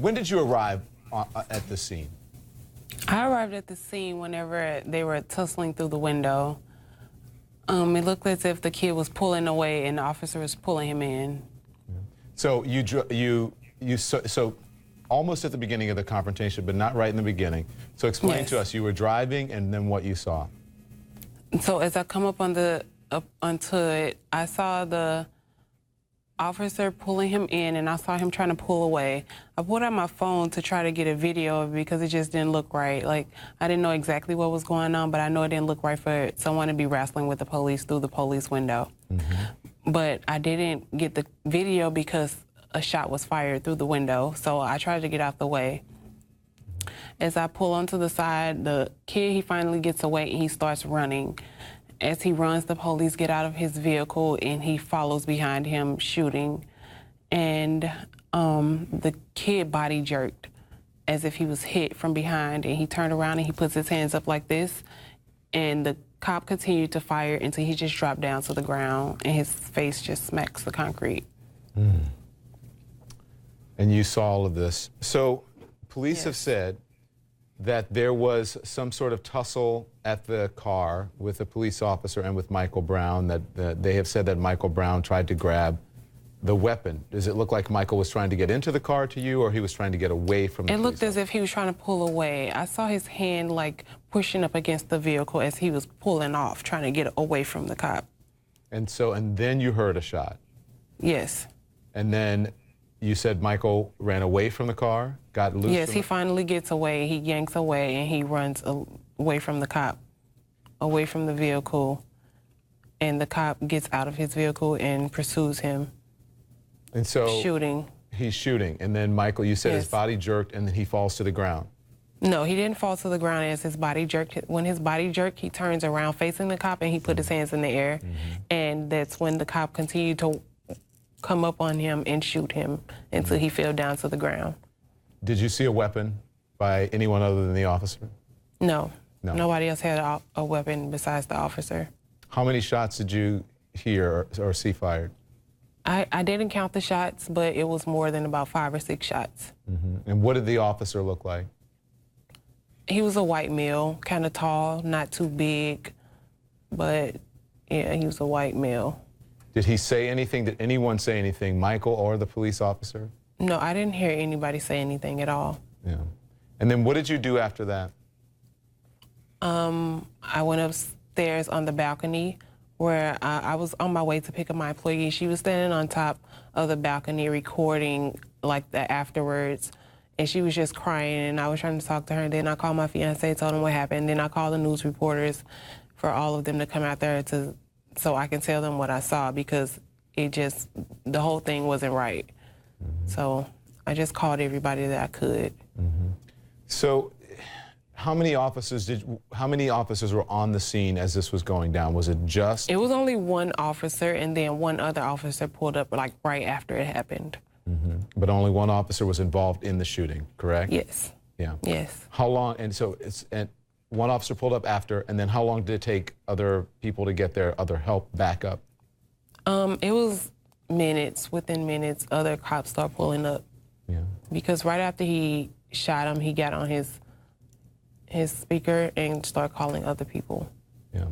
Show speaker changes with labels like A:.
A: When did you arrive at the scene?
B: I arrived at the scene whenever they were tussling through the window. It looked as if the kid was pulling away and the officer was pulling him in.
A: So so almost at the beginning of the confrontation, but not right in the beginning. So explain to us, you were driving and then what you saw.
B: So as I come up onto it, I saw the officer pulling him in and I saw him trying to pull away. I pulled out my phone to try to get a video of it because it just didn't look right. Like, I didn't know exactly what was going on, but I know it didn't look right for someone to be wrestling with the police through the police window. But I didn't get the video because a shot was fired through the window, so I tried to get out the way. As I pull onto the side, the kid, he finally gets away and he starts running. As he runs, the police get out of his vehicle and he follows behind him shooting. And the kid body jerked as if he was hit from behind, and he turned around and he puts his hands up like this, and the cop continued to fire until he just dropped down to the ground and his face just smacks the concrete.
A: And you saw all of this. So police have said that there was some sort of tussle at the car with a police officer and with Michael Brown, that they have said that Michael Brown tried to grab the weapon. Does it look like Michael was trying to get into the car to you, or he was trying to get away from the police?
B: It looked as if he was trying to pull away. I saw his hand like pushing up against the vehicle as he was pulling off, trying to get away from the cop. And
A: then you heard a shot?
B: Yes.
A: And then you said Michael ran away from the car, got loose?
B: Yes, he finally gets away. He yanks away and he runs away from the cop, away from the vehicle. And the cop gets out of his vehicle and pursues him.
A: And so
B: shooting.
A: He's shooting. And then Michael, you said his body jerked and then he falls to the ground.
B: No, he didn't fall to the ground as his body jerked. When his body jerked, he turns around facing the cop and he put his hands in the air. And that's when the cop continued to come up on him and shoot him until he fell down to the ground.
A: Did you see a weapon by anyone other than the officer?
B: No. Nobody else had a weapon besides the officer.
A: How many shots did you hear or see fired?
B: I didn't count the shots, but it was more than about 5 or 6 shots.
A: And what did the officer look like?
B: He was a white male, kind of tall, not too big, but yeah, he was a white male.
A: Did he say anything? Did anyone say anything, Michael or the police officer?
B: No, I didn't hear anybody say anything at all.
A: Yeah. And then what did you do after that?
B: I went upstairs on the balcony where I was on my way to pick up my employee. She was standing on top of the balcony recording like the afterwards, and she was just crying, and I was trying to talk to her, and then I called my fiance, told him what happened, then I called the news reporters for all of them to come out there so I can tell them what I saw, because the whole thing wasn't right. So I just called everybody that I could.
A: So how many officers were on the scene as this was going down? Was it just?
B: It was only one officer, and then one other officer pulled up like right after it happened.
A: But only one officer was involved in the shooting, correct?
B: Yes.
A: Yeah.
B: Yes.
A: How long? And one officer pulled up after, and then how long did it take other people to get their other help back up?
B: It was minutes. Within minutes, other cops started pulling up.
A: Yeah.
B: Because right after he shot him, he got on his speaker and started calling other people.
A: Yeah.